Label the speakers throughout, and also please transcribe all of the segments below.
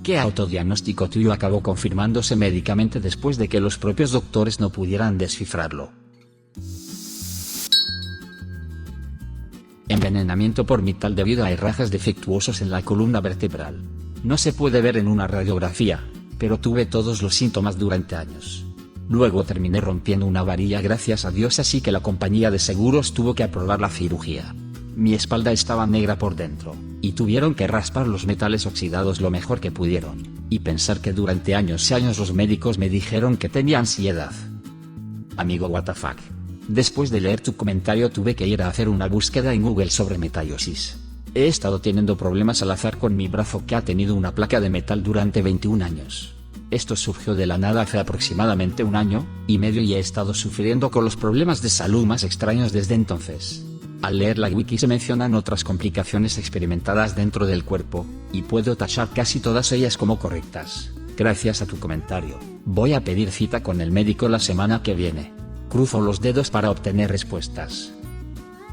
Speaker 1: ¿Qué autodiagnóstico tuyo acabó confirmándose médicamente después de que los propios doctores no pudieran descifrarlo? Envenenamiento por metal debido a herrajes defectuosos en la columna vertebral. No se puede ver en una radiografía, pero tuve todos los síntomas durante años. Luego terminé rompiendo una varilla gracias a Dios, así que la compañía de seguros tuvo que aprobar la cirugía. Mi espalda estaba negra por dentro, y tuvieron que raspar los metales oxidados lo mejor que pudieron, y pensar que durante años y años los médicos me dijeron que tenía ansiedad. Amigo WTF. Después de leer tu comentario tuve que ir a hacer una búsqueda en Google sobre metallosis. He estado teniendo problemas al azar con mi brazo que ha tenido una placa de metal durante 21 años. Esto surgió de la nada hace aproximadamente 1 año y medio y he estado sufriendo con los problemas de salud más extraños desde entonces. Al leer la wiki se mencionan otras complicaciones experimentadas dentro del cuerpo, y puedo tachar casi todas ellas como correctas. Gracias a tu comentario, voy a pedir cita con el médico la semana que viene. Cruzo los dedos para obtener respuestas.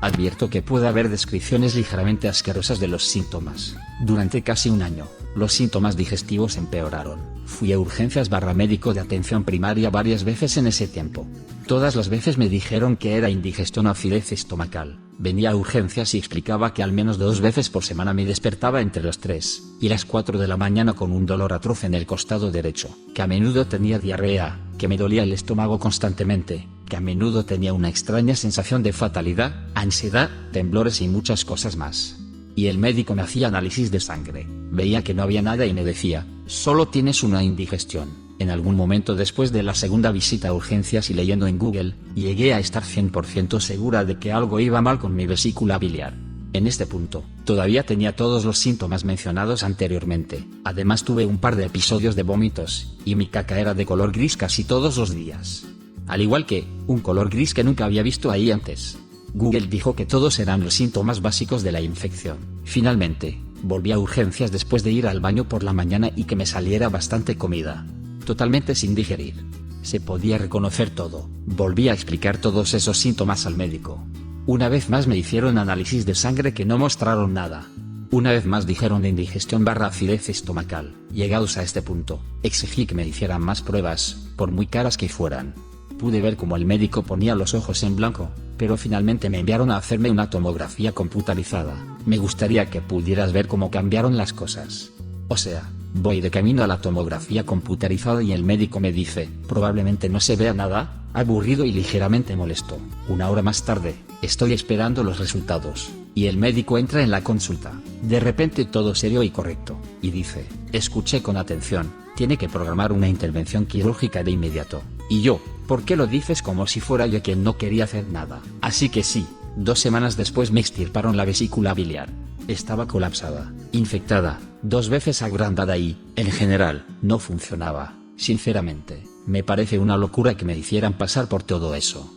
Speaker 1: Advierto que puede haber descripciones ligeramente asquerosas de los síntomas. Durante casi 1 año, los síntomas digestivos empeoraron. Fui a urgencias / médico de atención primaria varias veces en ese tiempo. Todas las veces me dijeron que era indigestión o acidez estomacal. Venía a urgencias y explicaba que al menos 2 veces por semana me despertaba entre las 3 y las 4 de la mañana con un dolor atroz en el costado derecho, que a menudo tenía diarrea, que me dolía el estómago constantemente, que a menudo tenía una extraña sensación de fatalidad, ansiedad, temblores y muchas cosas más. Y el médico me hacía análisis de sangre, veía que no había nada y me decía, solo tienes una indigestión. En algún momento después de la segunda visita a urgencias y leyendo en Google, llegué a estar 100% segura de que algo iba mal con mi vesícula biliar. En este punto, todavía tenía todos los síntomas mencionados anteriormente. Además tuve un par de episodios de vómitos, y mi caca era de color gris casi todos los días. Al igual que, un color gris que nunca había visto ahí antes. Google dijo que todos eran los síntomas básicos de la infección. Finalmente, volví a urgencias después de ir al baño por la mañana y que me saliera bastante comida. Totalmente sin digerir. Se podía reconocer todo. Volví a explicar todos esos síntomas al médico. Una vez más me hicieron análisis de sangre que no mostraron nada. Una vez más dijeron de indigestión / acidez estomacal. Llegados a este punto, exigí que me hicieran más pruebas, por muy caras que fueran. Pude ver cómo el médico ponía los ojos en blanco, pero finalmente me enviaron a hacerme una tomografía computarizada. Me gustaría que pudieras ver cómo cambiaron las cosas. O sea, voy de camino a la tomografía computarizada y el médico me dice, probablemente no se vea nada, aburrido y ligeramente molesto. 1 hora más tarde, estoy esperando los resultados, y el médico entra en la consulta, de repente todo serio y correcto, y dice, escuché con atención, tiene que programar una intervención quirúrgica de inmediato. Y yo, ¿por qué lo dices como si fuera yo quien no quería hacer nada? Así que sí, 2 semanas después me extirparon la vesícula biliar. Estaba colapsada, infectada, 2 veces agrandada y, en general, no funcionaba. Sinceramente, me parece una locura que me hicieran pasar por todo eso.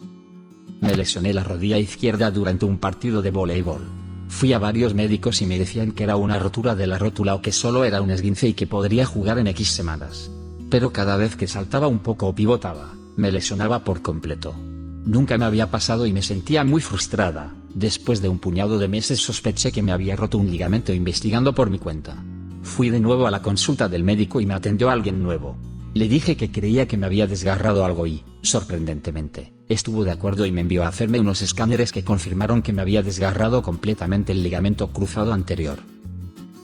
Speaker 1: Me lesioné la rodilla izquierda durante un partido de voleibol. Fui a varios médicos y me decían que era una rotura de la rótula o que solo era un esguince y que podría jugar en X semanas. Pero cada vez que saltaba un poco o pivotaba, me lesionaba por completo. Nunca me había pasado y me sentía muy frustrada. Después de un puñado de meses sospeché que me había roto un ligamento investigando por mi cuenta. Fui de nuevo a la consulta del médico y me atendió alguien nuevo. Le dije que creía que me había desgarrado algo y, sorprendentemente, estuvo de acuerdo y me envió a hacerme unos escáneres que confirmaron que me había desgarrado completamente el ligamento cruzado anterior.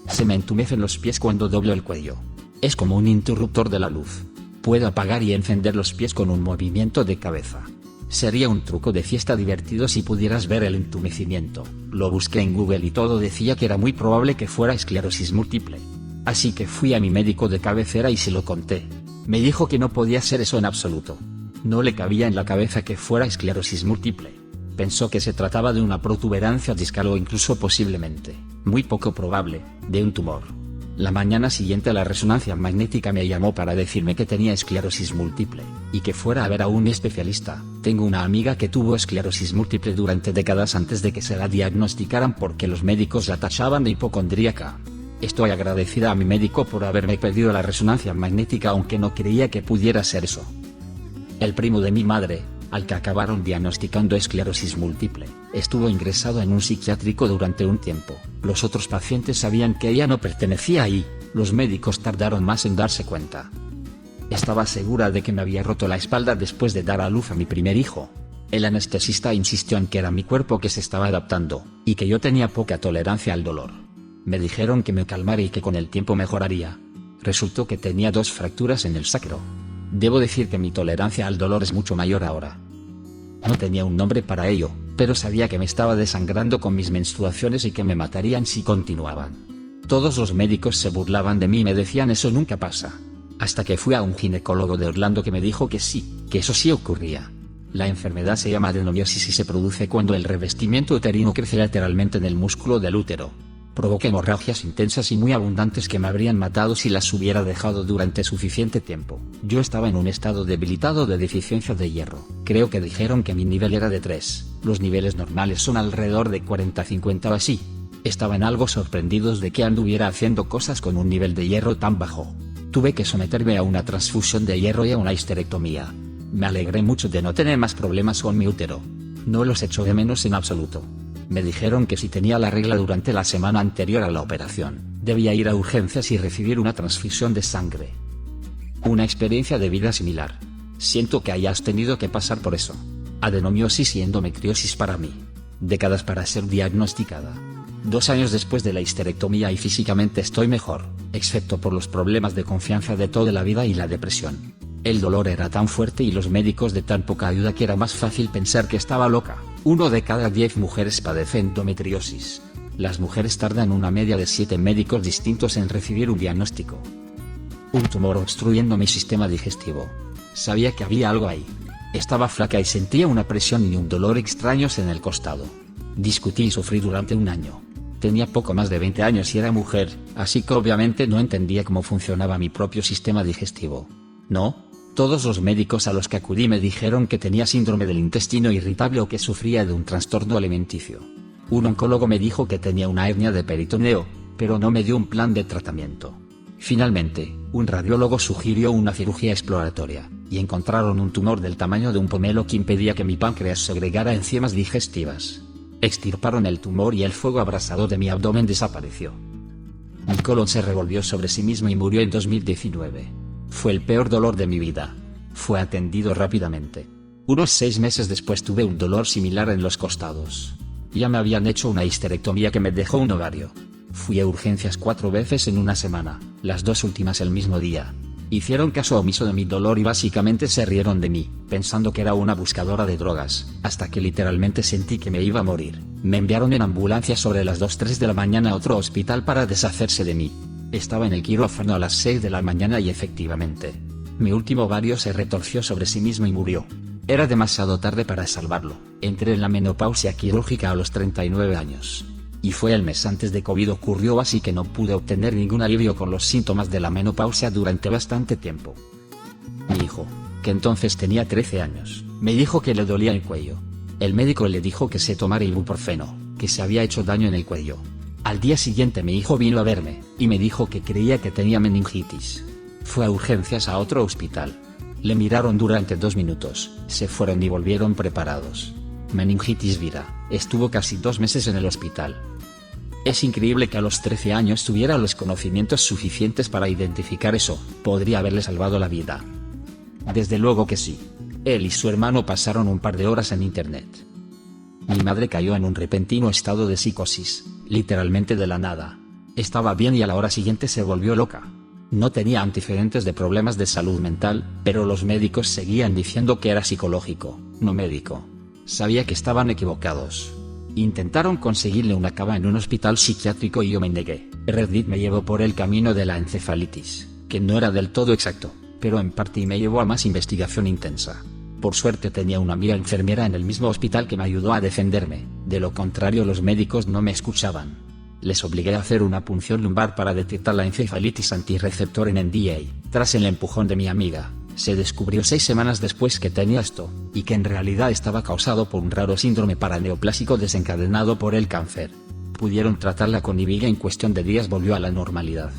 Speaker 1: Se me entumecen los pies cuando doblo el cuello. Es como un interruptor de la luz. Puedo apagar y encender los pies con un movimiento de cabeza. Sería un truco de fiesta divertido si pudieras ver el entumecimiento. Lo busqué en Google y todo decía que era muy probable que fuera esclerosis múltiple. Así que fui a mi médico de cabecera y se lo conté. Me dijo que no podía ser eso en absoluto. No le cabía en la cabeza que fuera esclerosis múltiple. Pensó que se trataba de una protuberancia discal o incluso posiblemente, muy poco probable, de un tumor. La mañana siguiente a la resonancia magnética me llamó para decirme que tenía esclerosis múltiple, y que fuera a ver a un especialista. Tengo una amiga que tuvo esclerosis múltiple durante décadas antes de que se la diagnosticaran porque los médicos la tachaban de hipocondríaca. Estoy agradecida a mi médico por haberme pedido la resonancia magnética aunque no creía que pudiera ser eso. El primo de mi madre, al que acabaron diagnosticando esclerosis múltiple, estuvo ingresado en un psiquiátrico durante un tiempo. Los otros pacientes sabían que ella no pertenecía ahí, Los médicos tardaron más en darse cuenta. Estaba segura de que me había roto la espalda después de dar a luz a mi primer hijo. El anestesista insistió en que era mi cuerpo que se estaba adaptando, y que yo tenía poca tolerancia al dolor. Me dijeron que me calmara y que con el tiempo mejoraría. Resultó que tenía 2 fracturas en el sacro. Debo decir que mi tolerancia al dolor es mucho mayor ahora. No tenía un nombre para ello, pero sabía que me estaba desangrando con mis menstruaciones y que me matarían si continuaban. Todos los médicos se burlaban de mí y me decían eso nunca pasa. Hasta que fui a un ginecólogo de Orlando que me dijo que sí, que eso sí ocurría. La enfermedad se llama adenomiosis y se produce cuando el revestimiento uterino crece lateralmente en el músculo del útero. Provoca hemorragias intensas y muy abundantes que me habrían matado si las hubiera dejado durante suficiente tiempo. Yo estaba en un estado debilitado de deficiencia de hierro. Creo que dijeron que mi nivel era de 3. Los niveles normales son alrededor de 40-50 o así. Estaban algo sorprendidos de que anduviera haciendo cosas con un nivel de hierro tan bajo. Tuve que someterme a una transfusión de hierro y a una histerectomía. Me alegré mucho de no tener más problemas con mi útero. No los echo de menos en absoluto. Me dijeron que si tenía la regla durante la semana anterior a la operación, debía ir a urgencias y recibir una transfusión de sangre. Una experiencia de vida similar. Siento que hayas tenido que pasar por eso. Adenomiosis y endometriosis para mí. Décadas para ser diagnosticada. 2 años después de la histerectomía y físicamente estoy mejor, excepto por los problemas de confianza de toda la vida y la depresión. El dolor era tan fuerte y los médicos de tan poca ayuda que era más fácil pensar que estaba loca. 1 de cada 10 mujeres padece endometriosis. Las mujeres tardan una media de 7 médicos distintos en recibir un diagnóstico. Un tumor obstruyendo mi sistema digestivo. Sabía que había algo ahí. Estaba flaca y sentía una presión y un dolor extraños en el costado. Discutí y sufrí durante 1 año. Tenía poco más de 20 años y era mujer, así que obviamente no entendía cómo funcionaba mi propio sistema digestivo. No. Todos los médicos a los que acudí me dijeron que tenía síndrome del intestino irritable o que sufría de un trastorno alimenticio. Un oncólogo me dijo que tenía una hernia de peritoneo, pero no me dio un plan de tratamiento. Finalmente, un radiólogo sugirió una cirugía exploratoria, y encontraron un tumor del tamaño de un pomelo que impedía que mi páncreas segregara enzimas digestivas. Extirparon el tumor y el fuego abrasador de mi abdomen desapareció. Mi colon se revolvió sobre sí mismo y murió en 2019. Fue el peor dolor de mi vida. Fue atendido rápidamente. Unos 6 meses después tuve un dolor similar en los costados. Ya me habían hecho una histerectomía que me dejó un ovario. Fui a urgencias 4 veces en una semana, las 2 últimas el mismo día. Hicieron caso omiso de mi dolor y básicamente se rieron de mí, pensando que era una buscadora de drogas, hasta que literalmente sentí que me iba a morir. Me enviaron en ambulancia sobre las 2-3 de la mañana a otro hospital para deshacerse de mí. Estaba en el quirófano a las 6 de la mañana y efectivamente, mi último ovario se retorció sobre sí mismo y murió. Era demasiado tarde para salvarlo. Entré en la menopausia quirúrgica a los 39 años. Y fue el mes antes de COVID ocurrió, así que no pude obtener ningún alivio con los síntomas de la menopausia durante bastante tiempo. Mi hijo, que entonces tenía 13 años, me dijo que le dolía el cuello. El médico le dijo que se tomara ibuprofeno, que se había hecho daño en el cuello. Al día siguiente mi hijo vino a verme, y me dijo que creía que tenía meningitis. Fue a urgencias a otro hospital. Le miraron durante 2 minutos, se fueron y volvieron preparados. Meningitis vira. Estuvo casi 2 meses en el hospital. Es increíble que a los 13 años tuviera los conocimientos suficientes para identificar eso. Podría haberle salvado la vida. Desde luego que sí. Él y su hermano pasaron un par de horas en internet. Mi madre cayó en un repentino estado de psicosis, literalmente de la nada. Estaba bien y a la hora siguiente se volvió loca. No tenía antecedentes de problemas de salud mental, pero los médicos seguían diciendo que era psicológico, no médico. Sabía que estaban equivocados. Intentaron conseguirle una cama en un hospital psiquiátrico y yo me negué. Reddit me llevó por el camino de la encefalitis, que no era del todo exacto, pero en parte me llevó a más investigación intensa. Por suerte tenía una amiga enfermera en el mismo hospital que me ayudó a defenderme, de lo contrario los médicos no me escuchaban. Les obligué a hacer una punción lumbar para detectar la encefalitis antirreceptor en NDA. Tras el empujón de mi amiga, se descubrió 6 semanas después que tenía esto, y que en realidad estaba causado por un raro síndrome paraneoplásico desencadenado por el cáncer. Pudieron tratarla con IV y en cuestión de días volvió a la normalidad.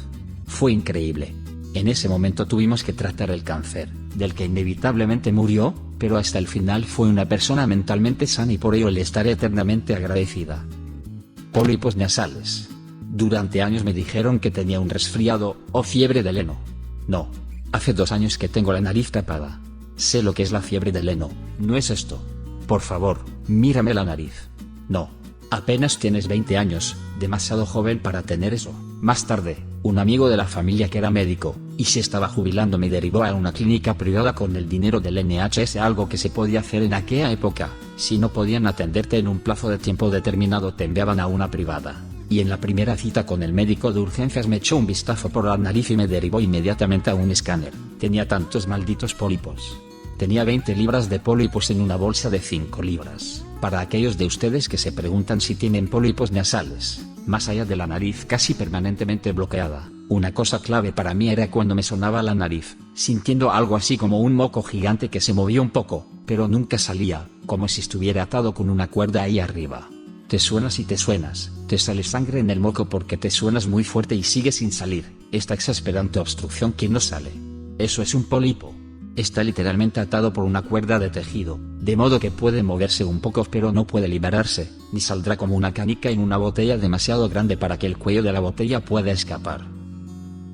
Speaker 1: Fue increíble. En ese momento tuvimos que tratar el cáncer, del que inevitablemente murió, pero hasta el final fue una persona mentalmente sana y por ello le estaré eternamente agradecida. Pólipos nasales. Durante años me dijeron que tenía un resfriado, o fiebre del heno. No. Hace 2 años que tengo la nariz tapada. Sé lo que es la fiebre del heno, no es esto. Por favor, mírame la nariz. No. Apenas tienes 20 años, demasiado joven para tener eso. Más tarde, un amigo de la familia que era médico, y se estaba jubilando me derivó a una clínica privada con el dinero del NHS, algo que se podía hacer en aquella época. Si no podían atenderte en un plazo de tiempo determinado te enviaban a una privada. Y en la primera cita con el médico de urgencias me echó un vistazo por la nariz y me derivó inmediatamente a un escáner. Tenía tantos malditos pólipos. Tenía 20 libras de pólipos en una bolsa de 5 libras. Para aquellos de ustedes que se preguntan si tienen pólipos nasales, más allá de la nariz casi permanentemente bloqueada, una cosa clave para mí era cuando me sonaba la nariz, sintiendo algo así como un moco gigante que se movía un poco, pero nunca salía, como si estuviera atado con una cuerda ahí arriba. Te suenas y te suenas, te sale sangre en el moco porque te suenas muy fuerte y sigue sin salir, esta exasperante obstrucción que no sale. Eso es un pólipo. Está literalmente atado por una cuerda de tejido, de modo que puede moverse un poco pero no puede liberarse, ni saldrá como una canica en una botella demasiado grande para que el cuello de la botella pueda escapar.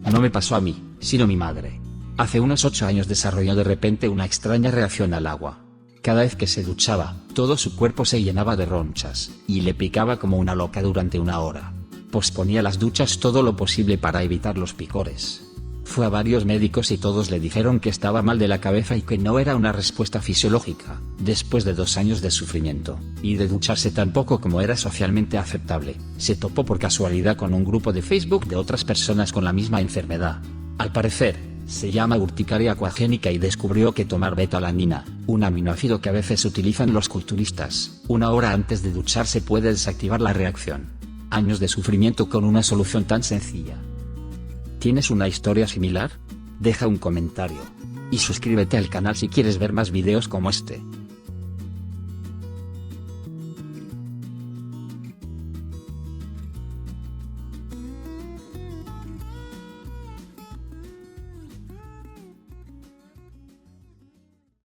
Speaker 1: No me pasó a mí, sino a mi madre. Hace unos 8 años desarrolló de repente una extraña reacción al agua. Cada vez que se duchaba, todo su cuerpo se llenaba de ronchas, y le picaba como una loca durante 1 hora. Posponía las duchas todo lo posible para evitar los picores. Fue a varios médicos y todos le dijeron que estaba mal de la cabeza y que no era una respuesta fisiológica, después de 2 años de sufrimiento, y de ducharse tan poco como era socialmente aceptable. Se topó por casualidad con un grupo de Facebook de otras personas con la misma enfermedad. Al parecer, se llama urticaria aquagénica y descubrió que tomar betalanina, un aminoácido que a veces utilizan los culturistas, 1 hora antes de ducharse puede desactivar la reacción. Años de sufrimiento con una solución tan sencilla. ¿Tienes una historia similar? Deja un comentario. Y suscríbete al canal si quieres ver más videos como este.